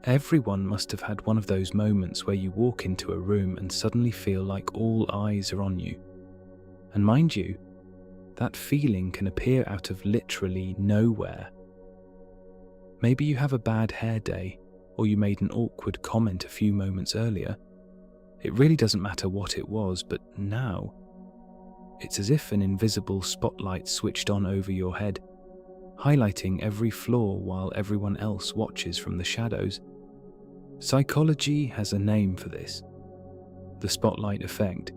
Everyone must have had one of those moments where you walk into a room and suddenly feel like all eyes are on you. And mind you, that feeling can appear out of literally nowhere. Maybe you have a bad hair day, or you made an awkward comment a few moments earlier. It really doesn't matter what it was, but now, it's as if an invisible spotlight switched on over your head, highlighting every flaw while everyone else watches from the shadows. Psychology has a name for this: the spotlight effect.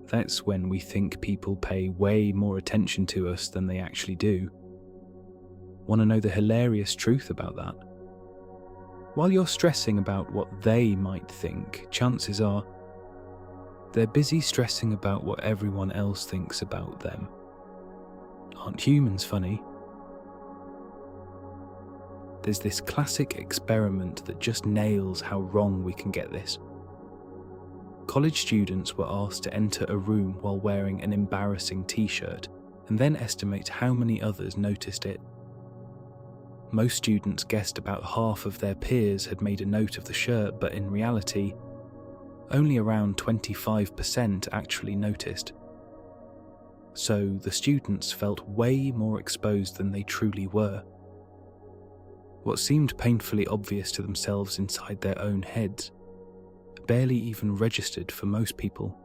That's when we think people pay way more attention to us than they actually do. Want to know the hilarious truth about that? While you're stressing about what they might think, chances are they're busy stressing about what everyone else thinks about them. Aren't humans funny? There's this classic experiment that just nails how wrong we can get this. College students were asked to enter a room while wearing an embarrassing t-shirt and then estimate how many others noticed it. Most students guessed about half of their peers had made a note of the shirt, but in reality, only around 25% actually noticed. So the students felt way more exposed than they truly were. What seemed painfully obvious to themselves inside their own heads barely even registered for most people.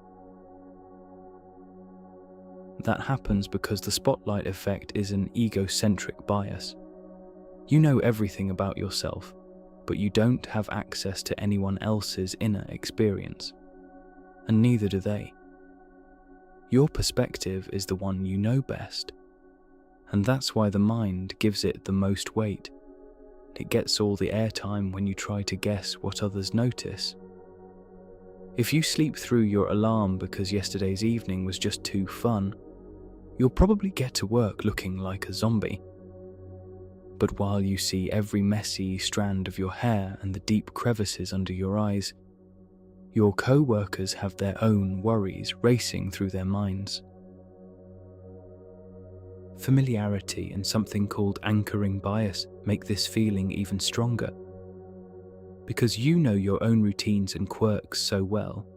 That happens because the spotlight effect is an egocentric bias. You know everything about yourself, but you don't have access to anyone else's inner experience, and neither do they. Your perspective is the one you know best, and that's why the mind gives it the most weight. It gets all the airtime when you try to guess what others notice. If you sleep through your alarm because yesterday's evening was just too fun, you'll probably get to work looking like a zombie. But while you see every messy strand of your hair and the deep crevices under your eyes, your co-workers have their own worries racing through their minds. Familiarity and something called anchoring bias make this feeling even stronger. Because you know your own routines and quirks so well,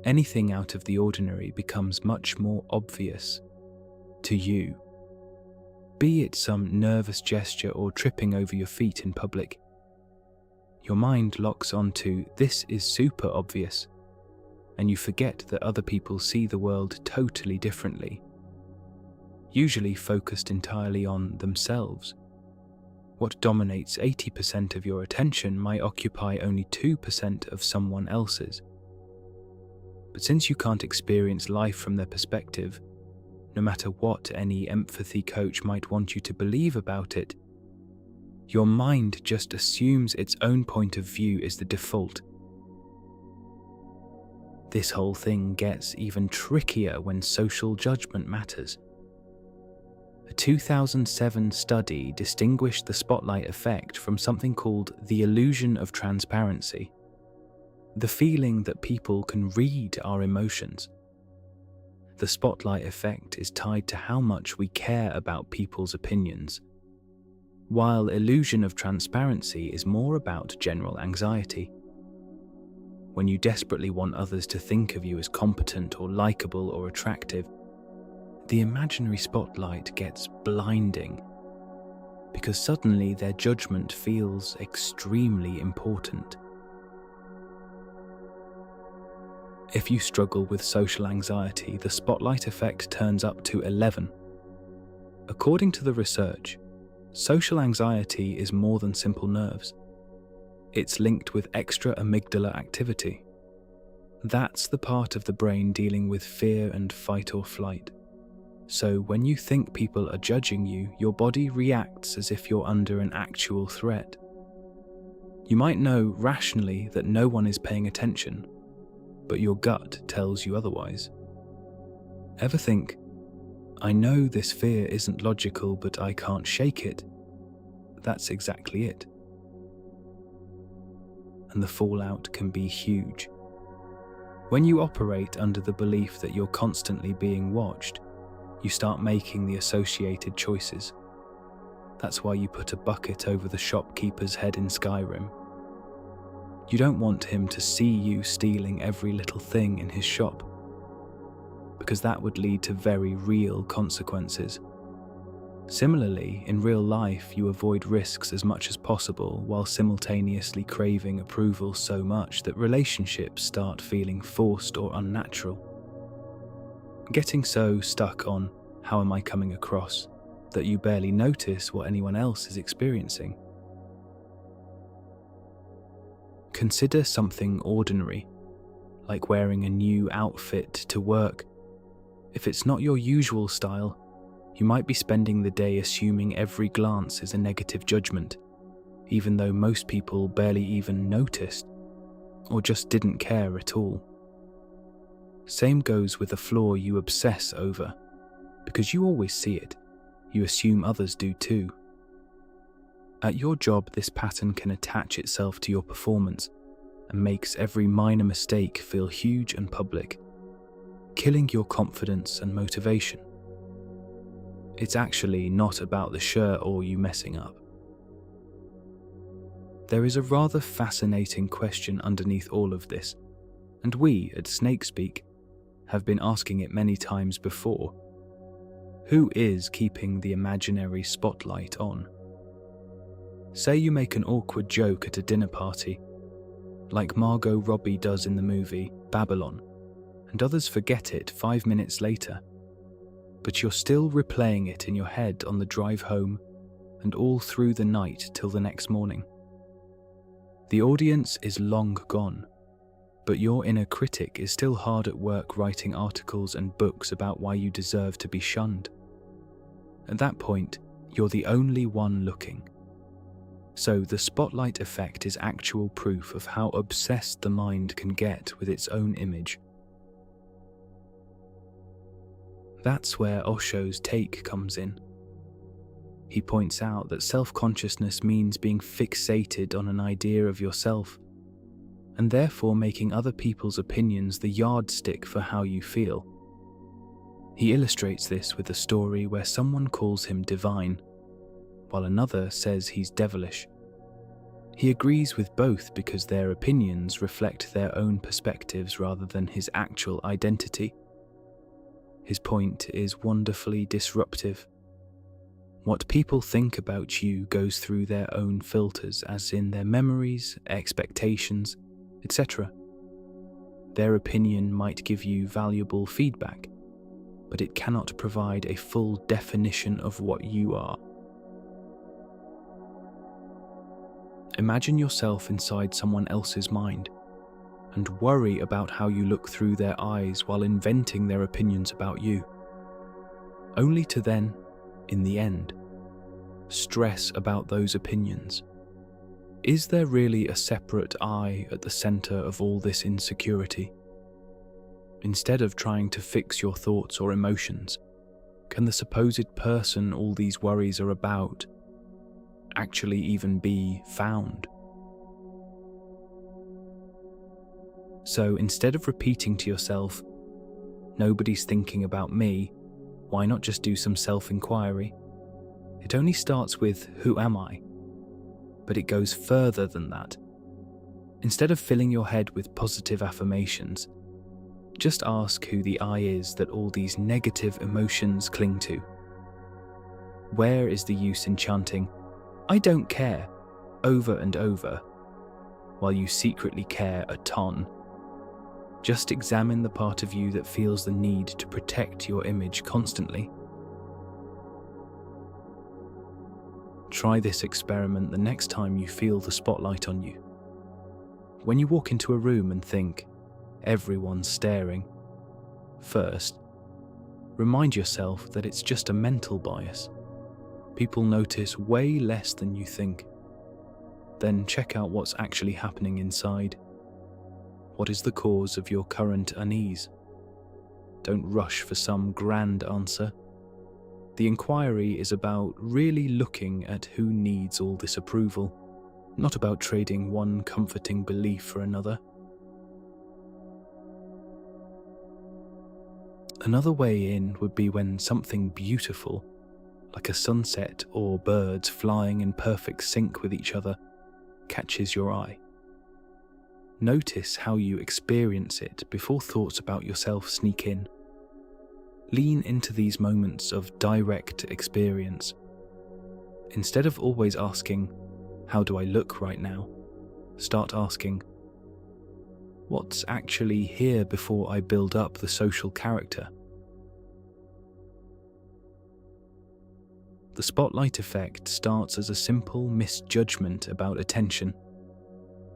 anything out of the ordinary becomes much more obvious to you. Be it some nervous gesture or tripping over your feet in public, your mind locks onto "this is super obvious," and you forget that other people see the world totally differently, usually focused entirely on themselves. What dominates 80% of your attention might occupy only 2% of someone else's. But since you can't experience life from their perspective, no matter what any empathy coach might want you to believe about it, your mind just assumes its own point of view is the default. This whole thing gets even trickier when social judgment matters. A 2007 study distinguished the spotlight effect from something called the illusion of transparency, the feeling that people can read our emotions. The spotlight effect is tied to how much we care about people's opinions, while illusion of transparency is more about general anxiety. When you desperately want others to think of you as competent or likable or attractive, the imaginary spotlight gets blinding, because suddenly their judgment feels extremely important. If you struggle with social anxiety, the spotlight effect turns up to 11. According to the research, social anxiety is more than simple nerves. It's linked with extra amygdala activity. That's the part of the brain dealing with fear and fight or flight. So when you think people are judging you, your body reacts as if you're under an actual threat. You might know rationally that no one is paying attention, but your gut tells you otherwise. Ever think, "I know this fear isn't logical, but I can't shake it"? That's exactly it. And the fallout can be huge. When you operate under the belief that you're constantly being watched, you start making the associated choices. That's why you put a bucket over the shopkeeper's head in Skyrim. You don't want him to see you stealing every little thing in his shop, because that would lead to very real consequences. Similarly, in real life, you avoid risks as much as possible while simultaneously craving approval so much that relationships start feeling forced or unnatural. Getting so stuck on how am I coming across that you barely notice what anyone else is experiencing. Consider something ordinary, like wearing a new outfit to work. If it's not your usual style, you might be spending the day assuming every glance is a negative judgment, even though most people barely even noticed or just didn't care at all. Same goes with a flaw you obsess over, because you always see it. You assume others do too. At your job, this pattern can attach itself to your performance and makes every minor mistake feel huge and public, killing your confidence and motivation. It's actually not about the shirt or you messing up. There is a rather fascinating question underneath all of this, and we at SnakeSpeak have been asking it many times before. Who is keeping the imaginary spotlight on? Say you make an awkward joke at a dinner party, like Margot Robbie does in the movie Babylon, and others forget it 5 minutes later, but you're still replaying it in your head on the drive home and all through the night till the next morning. The audience is long gone, but your inner critic is still hard at work writing articles and books about why you deserve to be shunned. At that point, you're the only one looking. So the spotlight effect is actual proof of how obsessed the mind can get with its own image. That's where Osho's take comes in. He points out that self-consciousness means being fixated on an idea of yourself, and therefore making other people's opinions the yardstick for how you feel. He illustrates this with a story where someone calls him divine, while another says he's devilish. He agrees with both because their opinions reflect their own perspectives rather than his actual identity. His point is wonderfully disruptive. What people think about you goes through their own filters, as in their memories, expectations, etc. Their opinion might give you valuable feedback, but it cannot provide a full definition of what you are. Imagine yourself inside someone else's mind, and worry about how you look through their eyes while inventing their opinions about you, only to then, in the end, stress about those opinions. Is there really a separate I at the center of all this insecurity? Instead of trying to fix your thoughts or emotions, can the supposed person all these worries are about actually even be found? So instead of repeating to yourself, "Nobody's thinking about me," why not just do some self-inquiry? It only starts with, "Who am I?" But it goes further than that. Instead of filling your head with positive affirmations, just ask who the I is that all these negative emotions cling to. Where is the use in chanting, "I don't care," over and over, while you secretly care a ton? Just examine the part of you that feels the need to protect your image constantly. Try this experiment the next time you feel the spotlight on you. When you walk into a room and think, "Everyone's staring," first, remind yourself that it's just a mental bias. People notice way less than you think. Then check out what's actually happening inside. What is the cause of your current unease? Don't rush for some grand answer. The inquiry is about really looking at who needs all this approval, not about trading one comforting belief for another. Another way in would be when something beautiful, like a sunset or birds flying in perfect sync with each other, catches your eye. Notice how you experience it before thoughts about yourself sneak in. Lean into these moments of direct experience. Instead of always asking, "How do I look right now?" start asking, "What's actually here before I build up the social character?" The spotlight effect starts as a simple misjudgment about attention,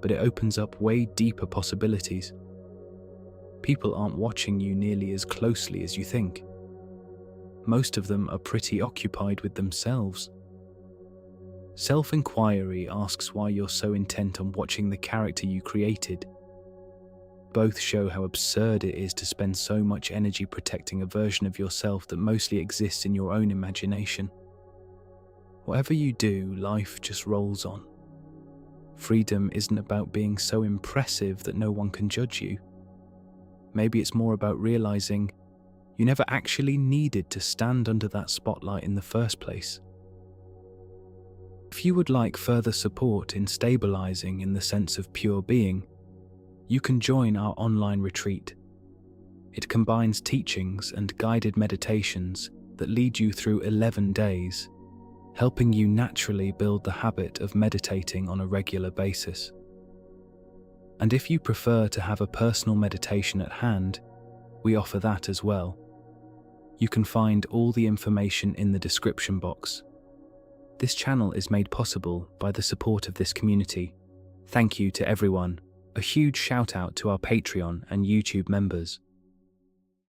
but it opens up way deeper possibilities. People aren't watching you nearly as closely as you think. Most of them are pretty occupied with themselves. Self-inquiry asks why you're so intent on watching the character you created. Both show how absurd it is to spend so much energy protecting a version of yourself that mostly exists in your own imagination. Whatever you do, life just rolls on. Freedom isn't about being so impressive that no one can judge you. Maybe it's more about realizing you never actually needed to stand under that spotlight in the first place. If you would like further support in stabilizing in the sense of pure being, you can join our online retreat. It combines teachings and guided meditations that lead you through 11 days, helping you naturally build the habit of meditating on a regular basis. And if you prefer to have a personal meditation at hand, we offer that as well. You can find all the information in the description box. This channel is made possible by the support of this community. Thank you to everyone. A huge shout out to our Patreon and YouTube members.